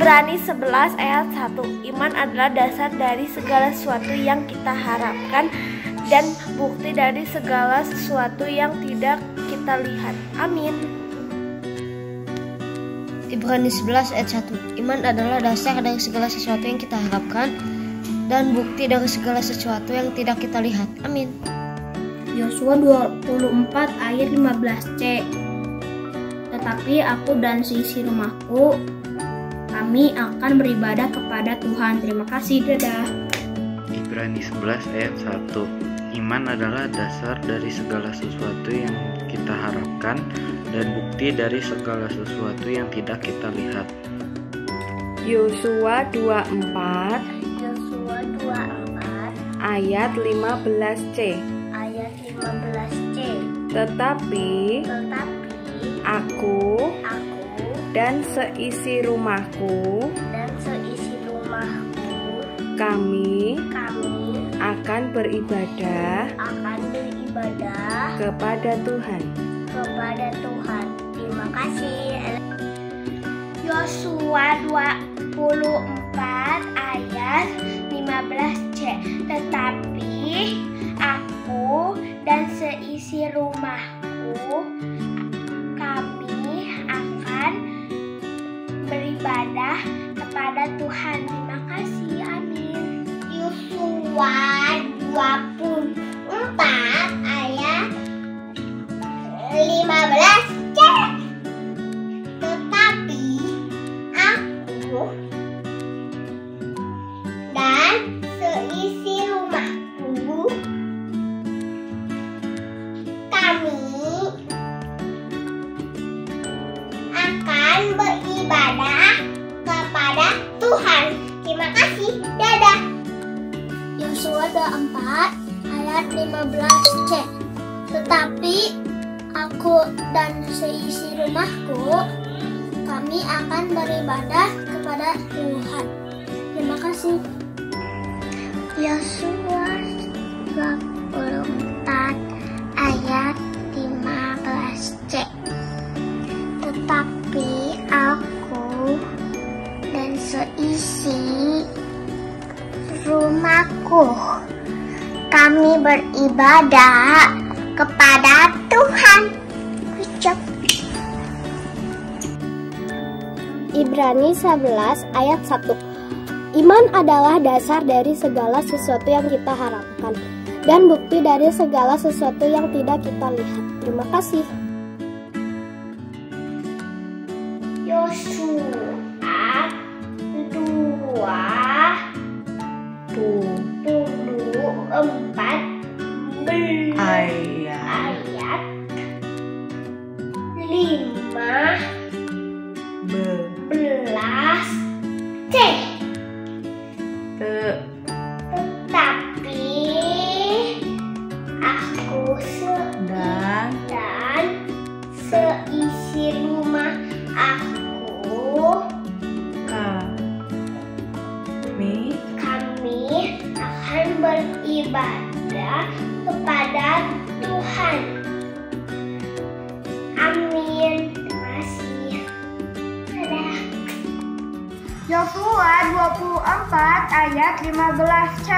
Ibrani 11 ayat 1. Iman adalah dasar dari segala sesuatu yang kita harapkan dan bukti dari segala sesuatu yang tidak kita lihat. Amin. Ibrani 11 ayat 1. Iman adalah dasar dari segala sesuatu yang kita harapkan dan bukti dari segala sesuatu yang tidak kita lihat. Amin. Yosua 24 ayat 15c. Tetapi aku dan seisi rumahku, kami akan beribadah kepada Tuhan. Terima kasih, dadah. Ibrani 11 ayat 1. Iman adalah dasar dari segala sesuatu yang kita harapkan dan bukti dari segala sesuatu yang tidak kita lihat. Yosua 24 ayat 15c. Tetapi aku dan seisi rumahku kami akan beribadah kepada Tuhan. Terima kasih. Yosua 24 ayat 15c. Tetapi aku dan seisi rumahku kami akan beribadah kepada Tuhan. Terima kasih. Amin. Yosua 24 ayat 15c. Tetapi aku dan seisi rumahku kami akan beribadah kepada Tuhan. Terima kasih. Dadah. Yosua 24 ayat 15c. Tetapi aku dan seisi rumahku kami akan beribadah kepada Tuhan. Terima kasih. Yosua 24 ayat 15c. Tetapi aku dan seisi rumahku kami beribadah kepada Tuhan. Ucap. Ibrani 11 ayat 1. Iman adalah dasar dari segala sesuatu yang kita harapkan dan bukti dari segala sesuatu yang tidak kita lihat. Terima kasih. Yosua 24 ayat 15c. Tetapi aku dan 24 ayat 15c.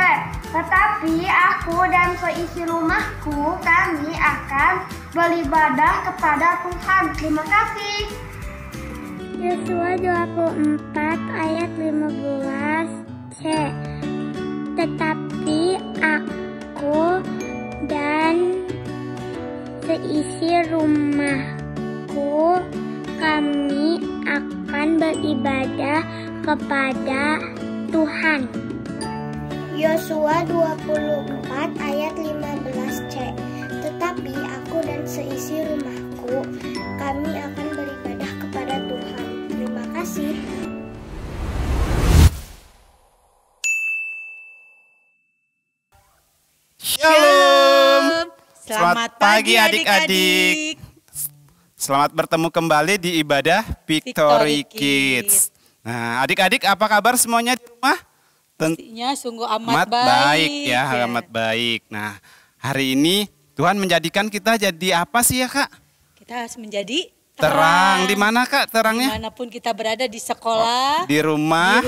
Tetapi aku dan seisi rumahku, kami akan beribadah kepada Tuhan. Terima kasih. Yosua 24 ayat 15c. Tetapi aku dan seisi rumahku, kami akan beribadah kepada Tuhan. Yosua 24 ayat 15c. Tetapi aku dan seisi rumahku, kami akan beribadah kepada Tuhan. Terima kasih. Shalom. Selamat pagi adik-adik. Selamat bertemu kembali di ibadah Victory Kids. Nah, adik-adik apa kabar semuanya di rumah? Tentunya sungguh amat baik ya, amat baik. Nah, hari ini Tuhan menjadikan kita jadi apa sih ya, Kak? Kita harus menjadi terang. Di mana, Kak, terangnya? Dimanapun kita berada, di sekolah, di rumah,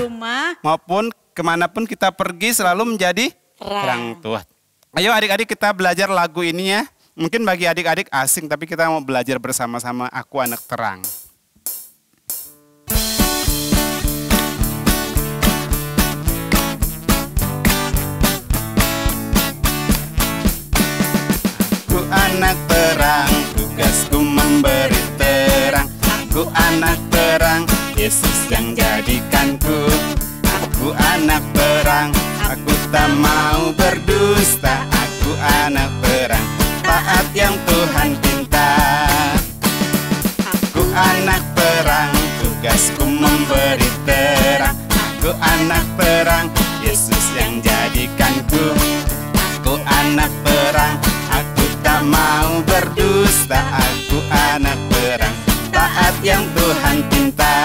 maupun kemanapun kita pergi selalu menjadi terang Tuhan. Ayo adik-adik kita belajar lagu ini ya. Mungkin bagi adik-adik asing, tapi kita mau belajar bersama-sama. Aku anak terang. Aku anak terang, tugasku memberi terang. Aku anak terang, Yesus yang jadikanku. Aku anak terang, aku tak mau berdusta. Aku anak terang, taat yang Tuhan pinta. Aku anak terang, tugasku memberi terang. Aku anak terang, Yesus yang jadikanku. Aku anak terang, aku tak mau berdusta. Aku anak terang, taat yang Tuhan pinta.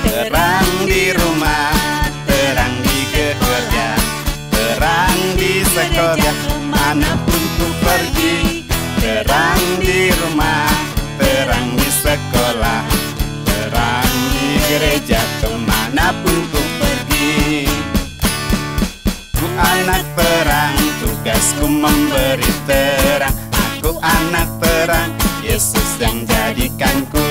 Terang di rumah, terang di kerja, terang di sekolah, manapun ku pergi. Terang di rumah, terang di sekolah, terang di gereja, kemanapun ku pergi. Ku anak terang, tugasku memberi terang. Aku anak terang, Yesus yang jadikanku.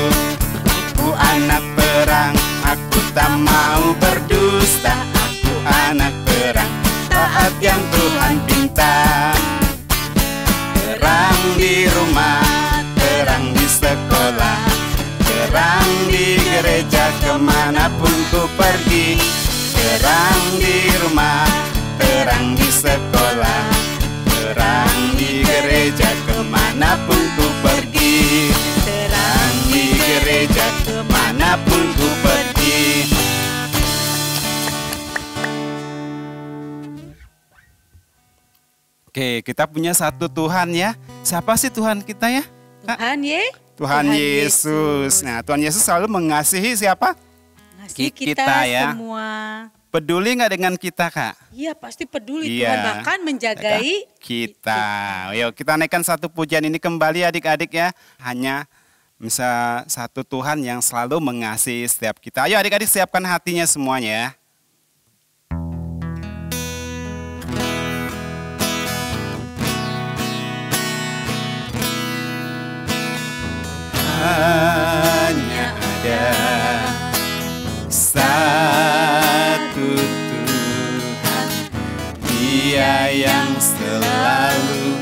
Aku anak terang, aku tak mau berdusta. Aku anak terang, taat yang Tuhan pinta. Terang di rumah, terang di sekolah, terang di gereja, kemanapun ku pergi. Terang di rumah, terang di sekolah, terang di gereja, kemanapun ku pergi. Terang di gereja, kemanapun ku pergi. Oke, kita punya satu Tuhan ya. Siapa sih Tuhan kita ya? Tuhan Yesus. Nah, Tuhan Yesus selalu mengasihi siapa? Mengasihi kita ya. Semua. Peduli nggak dengan kita, Kak? Iya, pasti peduli. Tuhan bahkan menjagai kita. Yuk, kita naikkan satu pujian ini kembali adik-adik ya. Hanya bisa satu Tuhan yang selalu mengasihi setiap kita. Ayo adik-adik siapkan hatinya semuanya ya. Hanya ada satu Tuhan, Dia yang selalu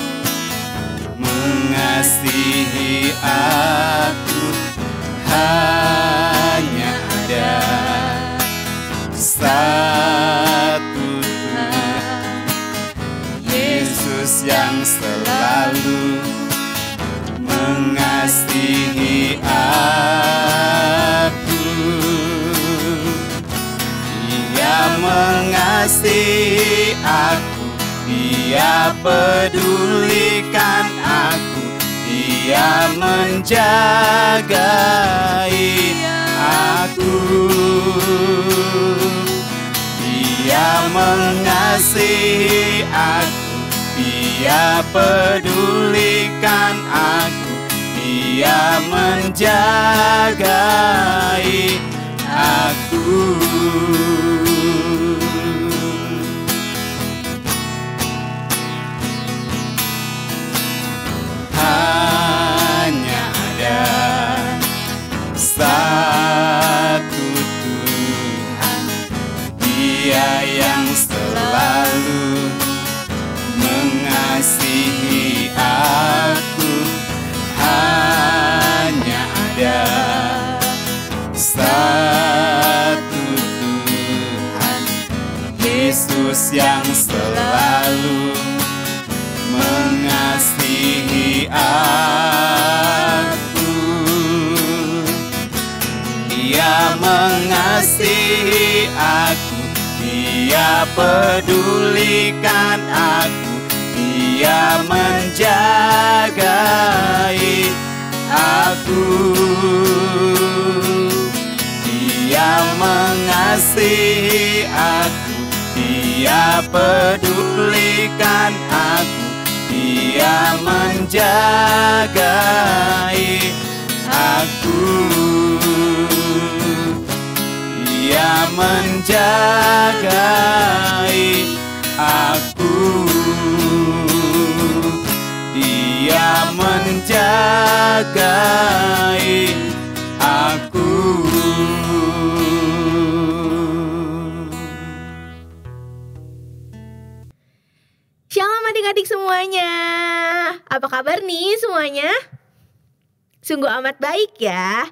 mengasihi aku. Hanya ada satu Tuhan, Yesus yang selalu mengasihi aku. Dia mengasihi aku, Dia pedulikan aku, Dia menjagai aku. Dia mengasihi aku, Dia pedulikan aku, Dia menjagai aku. Yesus yang selalu mengasihi aku. Dia mengasihi aku, Dia pedulikan aku, Dia menjagai aku. Dia mengasihi aku, Dia pedulikan aku, Dia menjagai aku. Dia menjagai aku. Dia menjagai aku. Shalom adik-adik semuanya. Apa kabar nih semuanya? Sungguh amat baik ya.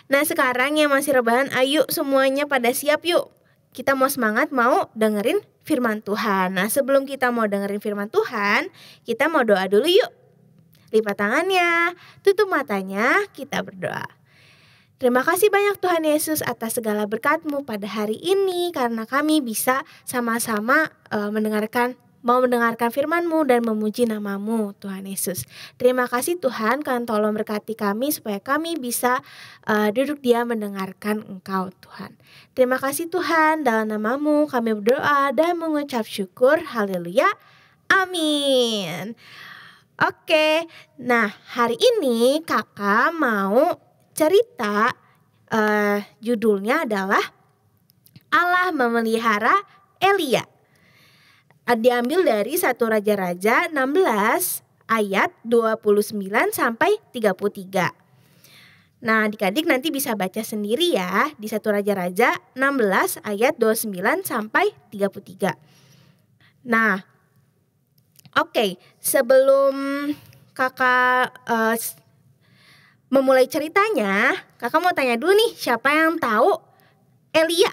Nah sekarang yang masih rebahan, ayo semuanya pada siap yuk. Kita mau semangat mau dengerin firman Tuhan. Nah sebelum kita mau dengerin firman Tuhan, kita mau doa dulu yuk. Lipat tangannya, tutup matanya, kita berdoa. Terima kasih banyak Tuhan Yesus atas segala berkat-Mu pada hari ini, karena kami bisa sama-sama mau mendengarkan firman-Mu dan memuji nama-Mu Tuhan Yesus. Terima kasih Tuhan, kan tolong berkati kami supaya kami bisa duduk diam mendengarkan Engkau Tuhan. Terima kasih Tuhan, dalam nama-Mu kami berdoa dan mengucap syukur. Haleluya, amin. Oke, nah hari ini kakak mau cerita, judulnya adalah Allah memelihara Elia. Diambil dari 1 Raja-Raja 16 ayat 29 sampai 33. Nah adik-adik nanti bisa baca sendiri ya di 1 Raja-Raja 16 ayat 29 sampai 33. Nah oke, sebelum kakak memulai ceritanya, kakak mau tanya dulu nih, siapa yang tahu Elia?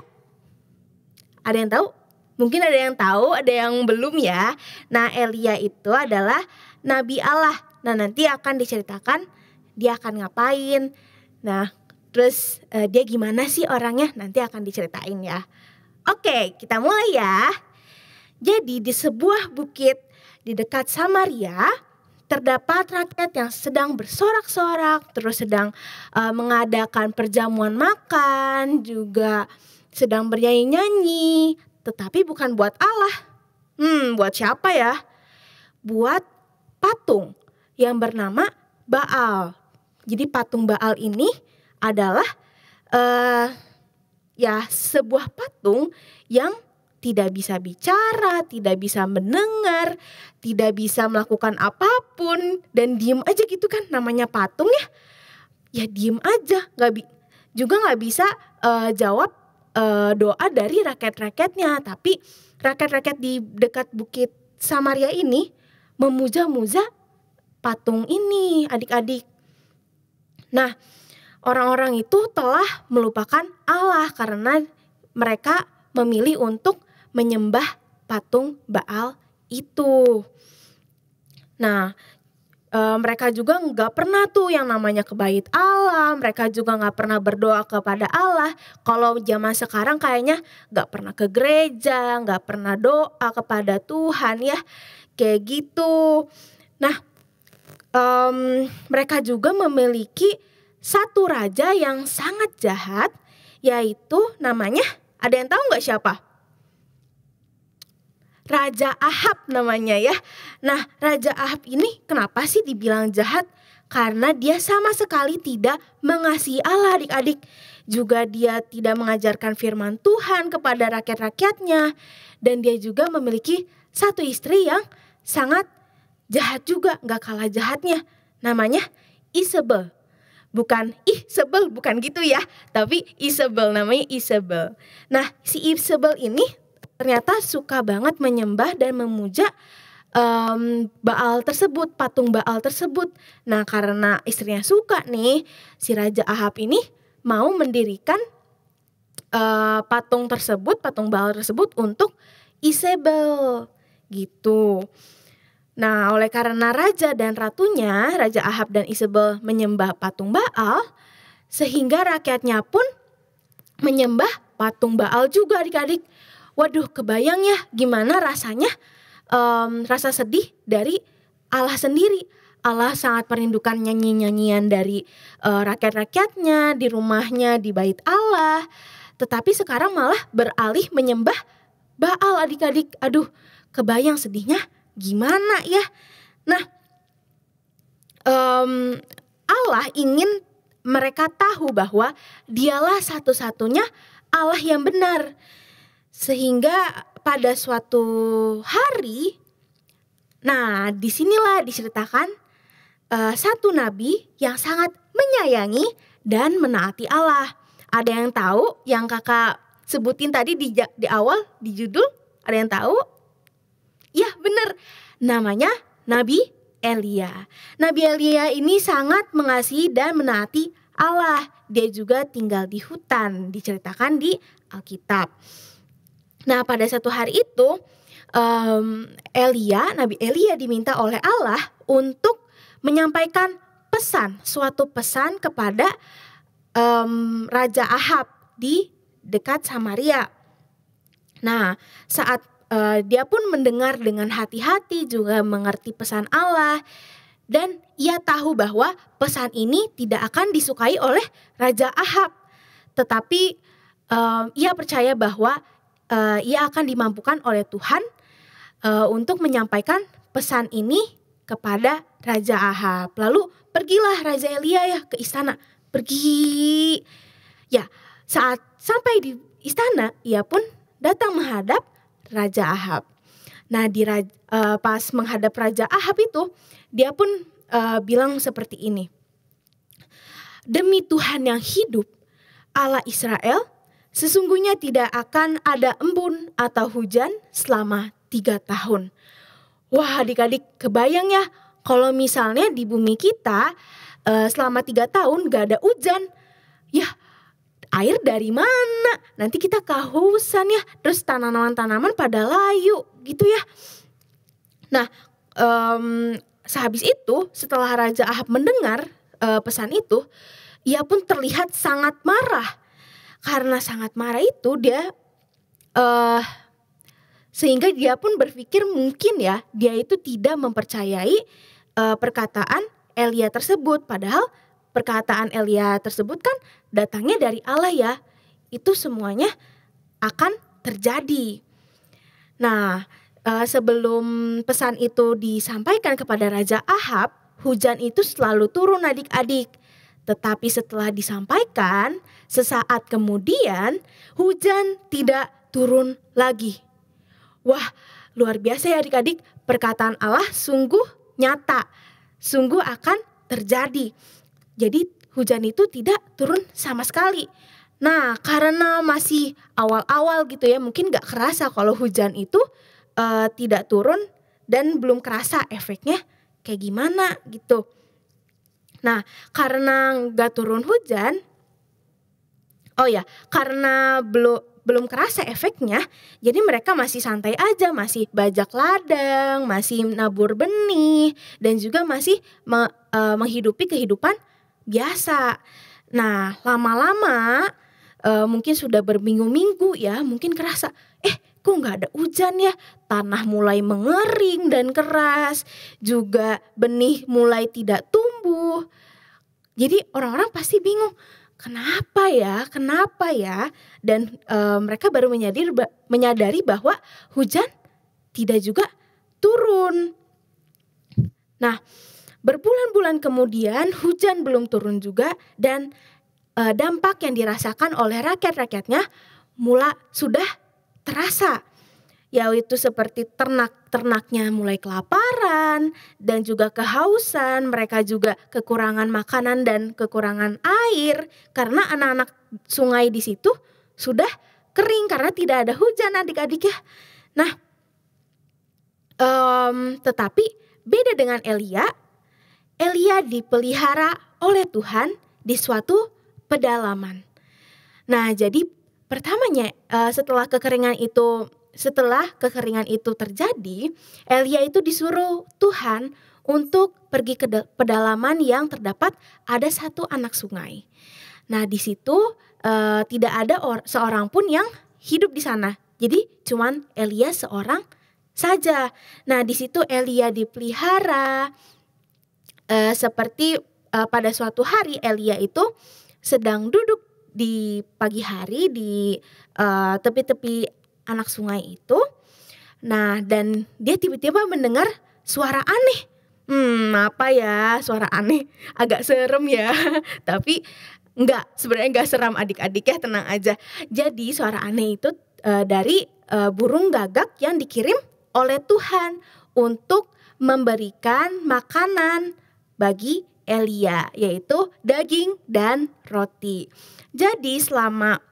Ada yang tahu? Mungkin ada yang tahu, ada yang belum ya. Nah Elia itu adalah Nabi Allah. Nah nanti akan diceritakan dia akan ngapain. Nah terus dia gimana sih orangnya, nanti akan diceritain ya. Oke, kita mulai ya. Jadi di sebuah bukit di dekat Samaria terdapat rakyat yang sedang bersorak-sorak, terus sedang mengadakan perjamuan makan, juga sedang bernyanyi-nyanyi. Tetapi bukan buat Allah. Buat siapa ya? Buat patung yang bernama Baal. Jadi patung Baal ini adalah ya sebuah patung yang tidak bisa bicara, tidak bisa mendengar, tidak bisa melakukan apapun, dan diem aja gitu kan, namanya patung ya. Ya diem aja, juga nggak bisa jawab doa dari rakyat-rakyatnya. Tapi rakyat-rakyat di dekat bukit Samaria ini memuja-muja patung ini adik-adik. Nah orang-orang itu telah melupakan Allah karena mereka memilih untuk menyembah patung Baal itu. Nah mereka juga nggak pernah tuh yang namanya ke bait Allah. Mereka juga nggak pernah berdoa kepada Allah. Kalau zaman sekarang kayaknya nggak pernah ke gereja, nggak pernah doa kepada Tuhan ya, kayak gitu. Nah mereka juga memiliki satu raja yang sangat jahat, yaitu namanya, ada yang tahu nggak siapa? Raja Ahab namanya ya. Nah Raja Ahab ini kenapa sih dibilang jahat? Karena dia sama sekali tidak mengasihi Allah adik-adik. Juga dia tidak mengajarkan firman Tuhan kepada rakyat-rakyatnya. Dan dia juga memiliki satu istri yang sangat jahat juga, gak kalah jahatnya. Namanya Isabel. Bukan sebel, bukan gitu ya. Tapi Isabel, namanya Isabel. Nah si Isabel ini ternyata suka banget menyembah dan memuja Baal tersebut, patung Baal tersebut. Nah karena istrinya suka nih, si Raja Ahab ini mau mendirikan patung tersebut, patung Baal tersebut untuk Isabel gitu. Nah, oleh karena raja dan ratunya, Raja Ahab dan Isabel menyembah patung Baal, sehingga rakyatnya pun menyembah patung Baal juga adik-adik. Waduh, kebayang ya gimana rasanya rasa sedih dari Allah sendiri. Allah sangat merindukan nyanyi-nyanyian dari rakyat-rakyatnya, di rumahnya, di bait Allah. Tetapi sekarang malah beralih menyembah Baal adik-adik. Aduh, kebayang sedihnya gimana ya. Nah, Allah ingin mereka tahu bahwa dialah satu-satunya Allah yang benar. Sehingga pada suatu hari, nah disinilah diceritakan satu nabi yang sangat menyayangi dan menaati Allah. Ada yang tahu yang kakak sebutin tadi di awal di judul? Ada yang tahu? Ya benar, namanya Nabi Elia. Nabi Elia ini sangat mengasihi dan menaati Allah. Dia juga tinggal di hutan, diceritakan di Alkitab. Nah, pada satu hari itu Nabi Elia diminta oleh Allah untuk menyampaikan suatu pesan kepada Raja Ahab di dekat Samaria. Nah, saat dia pun mendengar dengan hati-hati, juga mengerti pesan Allah, dan ia tahu bahwa pesan ini tidak akan disukai oleh Raja Ahab. Tetapi ia percaya bahwa ia akan dimampukan oleh Tuhan untuk menyampaikan pesan ini kepada Raja Ahab. Lalu pergilah Raja Elia ya ke istana. Pergi. Ya, saat sampai di istana, ia pun datang menghadap Raja Ahab. Nah, pas menghadap Raja Ahab itu, dia pun bilang seperti ini. Demi Tuhan yang hidup, Allah Israel, sesungguhnya tidak akan ada embun atau hujan selama 3 tahun. Wah, adik-adik, kebayang ya kalau misalnya di bumi kita selama 3 tahun gak ada hujan. Ya, air dari mana? Nanti kita kehausan ya. Terus tanaman-tanaman pada layu gitu ya. Nah, sehabis itu setelah Raja Ahab mendengar pesan itu, ia pun terlihat sangat marah. Karena sangat marah itu dia sehingga dia pun berpikir mungkin ya dia itu tidak mempercayai perkataan Elia tersebut. Padahal perkataan Elia tersebut kan datangnya dari Allah ya. Itu semuanya akan terjadi. Nah, sebelum pesan itu disampaikan kepada Raja Ahab, hujan itu selalu turun adik-adik. Tetapi setelah disampaikan, sesaat kemudian hujan tidak turun lagi. Wah, luar biasa ya adik-adik, perkataan Allah sungguh nyata, sungguh akan terjadi. Jadi hujan itu tidak turun sama sekali. Nah, karena masih awal-awal gitu ya, mungkin gak kerasa kalau hujan itu tidak turun dan belum kerasa efeknya kayak gimana gitu. Nah, karena gak turun hujan, karena belum kerasa efeknya, jadi mereka masih santai aja, masih bajak ladang, masih nabur benih, dan juga masih menghidupi kehidupan biasa. Nah, lama-lama mungkin sudah berminggu-minggu ya, mungkin kerasa, kok gak ada hujan ya, tanah mulai mengering dan keras, juga benih mulai tidak tumbuh. Jadi orang-orang pasti bingung, kenapa ya? Dan mereka baru menyadari bahwa hujan tidak juga turun. Nah, berbulan-bulan kemudian hujan belum turun juga, dan dampak yang dirasakan oleh rakyat-rakyatnya sudah terasa. Yaitu seperti ternak-ternaknya mulai kelaparan dan juga kehausan, mereka juga kekurangan makanan dan kekurangan air karena anak-anak sungai di situ sudah kering karena tidak ada hujan adik-adik ya. Nah, tetapi beda dengan Elia dipelihara oleh Tuhan di suatu pedalaman. Nah, jadi pertamanya setelah kekeringan itu setelah kekeringan itu terjadi, Elia itu disuruh Tuhan untuk pergi ke pedalaman yang terdapat ada satu anak sungai. Nah, di situ tidak ada seorang pun yang hidup di sana. Jadi cuman Elia seorang saja. Nah, di situ Elia dipelihara. Seperti pada suatu hari Elia itu sedang duduk di pagi hari di tepi-tepi anak sungai itu. Nah, dan dia tiba-tiba mendengar suara aneh. Apa ya suara aneh? Agak serem ya. Tapi sebenarnya enggak seram adik-adik ya, tenang aja. Jadi suara aneh itu dari burung gagak yang dikirim oleh Tuhan untuk memberikan makanan bagi Elia, yaitu daging dan roti. Jadi selama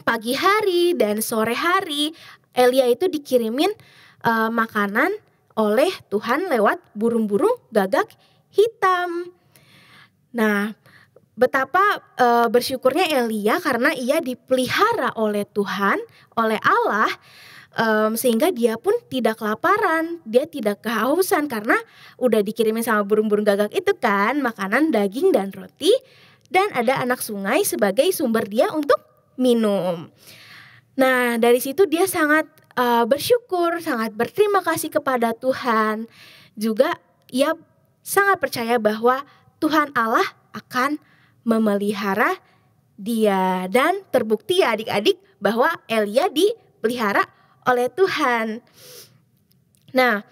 pagi hari dan sore hari Elia itu dikirimin makanan oleh Tuhan lewat burung-burung gagak hitam. Nah, betapa bersyukurnya Elia karena ia dipelihara oleh Tuhan, oleh Allah, sehingga dia pun tidak kelaparan, dia tidak kehausan karena udah dikirimin sama burung-burung gagak itu kan makanan daging dan roti, dan ada anak sungai sebagai sumber dia untuk minum. Nah, dari situ dia sangat bersyukur, sangat berterima kasih kepada Tuhan. Juga ia sangat percaya bahwa Tuhan Allah akan memelihara dia, dan terbukti ya adik-adik bahwa Elia dipelihara oleh Tuhan. Nah,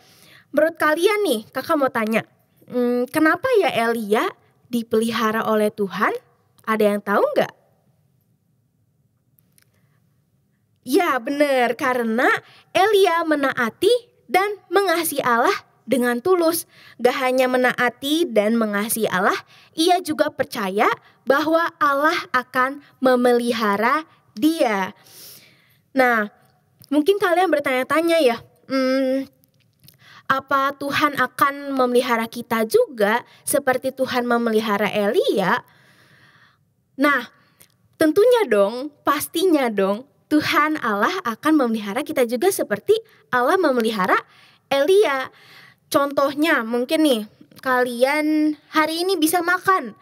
menurut kalian nih, kakak mau tanya, kenapa ya Elia dipelihara oleh Tuhan? Ada yang tahu nggak? Ya benar, karena Elia menaati dan mengasihi Allah dengan tulus. Gak hanya menaati dan mengasihi Allah, ia juga percaya bahwa Allah akan memelihara dia. Nah, mungkin kalian bertanya-tanya ya, apa Tuhan akan memelihara kita juga seperti Tuhan memelihara Elia? Nah, tentunya dong, pastinya dong, Tuhan Allah akan memelihara kita juga seperti Allah memelihara Elia. Contohnya mungkin nih, kalian hari ini bisa makan.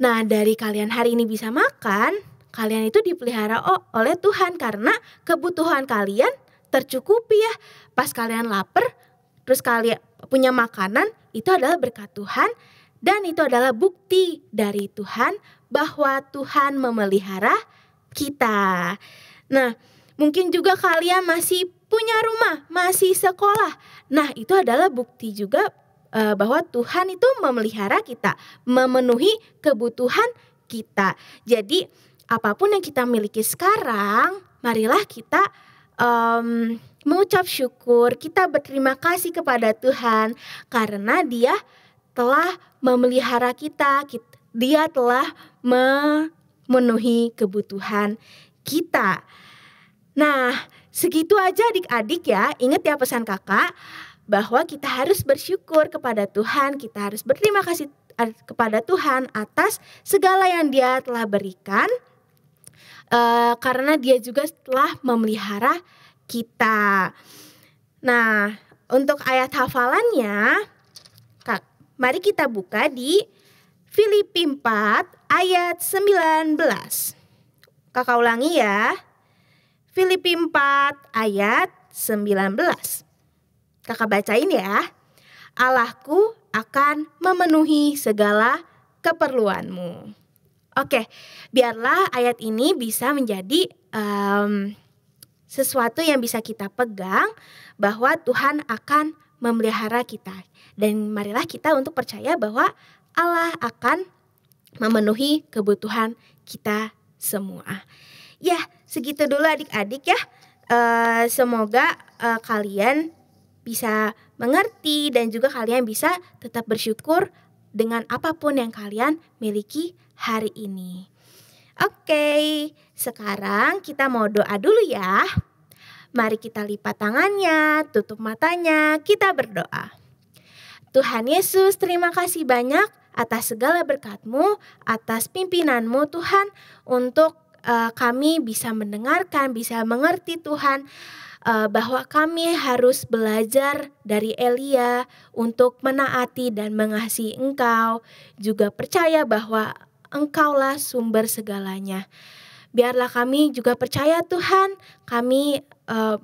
Nah, dari kalian hari ini bisa makan, kalian itu dipelihara oleh Tuhan karena kebutuhan kalian tercukupi ya. Pas kalian lapar, terus kalian punya makanan, itu adalah berkat Tuhan. Dan itu adalah bukti dari Tuhan bahwa Tuhan memelihara kita. Nah, mungkin juga kalian masih punya rumah, masih sekolah. Nah, itu adalah bukti juga bahwa Tuhan itu memelihara kita, memenuhi kebutuhan kita. Jadi, apapun yang kita miliki sekarang, marilah kita mengucap syukur, kita berterima kasih kepada Tuhan karena Dia telah memelihara kita, Dia telah memenuhi kebutuhan kita. Nah, segitu aja adik-adik ya. Ingat ya pesan kakak, bahwa kita harus bersyukur kepada Tuhan, kita harus berterima kasih kepada Tuhan atas segala yang Dia telah berikan, karena Dia juga telah memelihara kita. Nah, untuk ayat hafalannya, mari kita buka di Filipi 4 ayat 19. Kakak ulangi ya. Filipi 4 ayat 19. Kakak bacain ya. Allahku akan memenuhi segala keperluanmu. Oke, biarlah ayat ini bisa menjadi sesuatu yang bisa kita pegang, bahwa Tuhan akan memelihara kita. Dan marilah kita untuk percaya bahwa Allah akan memenuhi kebutuhan kita semua. Ya, segitu dulu adik-adik ya. Semoga kalian bisa mengerti dan juga kalian bisa tetap bersyukur dengan apapun yang kalian miliki hari ini. Oke, sekarang kita mau doa dulu ya. Mari kita lipat tangannya, tutup matanya, kita berdoa. Tuhan Yesus, terima kasih banyak atas segala berkat-Mu, atas pimpinan-Mu Tuhan, untuk kami bisa mendengarkan, bisa mengerti Tuhan, bahwa kami harus belajar dari Elia untuk menaati dan mengasihi Engkau, juga percaya bahwa Engkaulah sumber segalanya. Biarlah kami juga percaya Tuhan, kami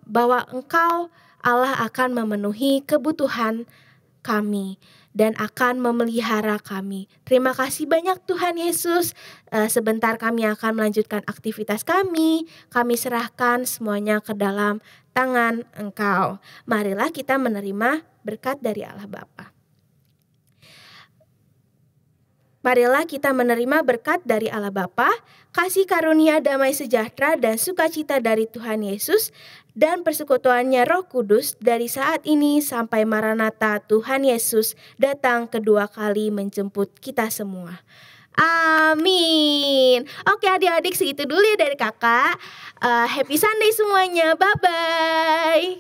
bahwa Engkau Allah akan memenuhi kebutuhan kami dan akan memelihara kami. Terima kasih banyak Tuhan Yesus. Sebentar kami akan melanjutkan aktivitas kami. Kami serahkan semuanya ke dalam tangan Engkau. Marilah kita menerima berkat dari Allah Bapa. Marilah kita menerima berkat dari Allah Bapa, kasih karunia damai sejahtera dan sukacita dari Tuhan Yesus, dan persekutuannya Roh Kudus dari saat ini sampai Maranatha Tuhan Yesus datang kedua kali menjemput kita semua. Amin. Oke adik-adik, segitu dulu ya dari kakak. Happy Sunday semuanya. Bye-bye.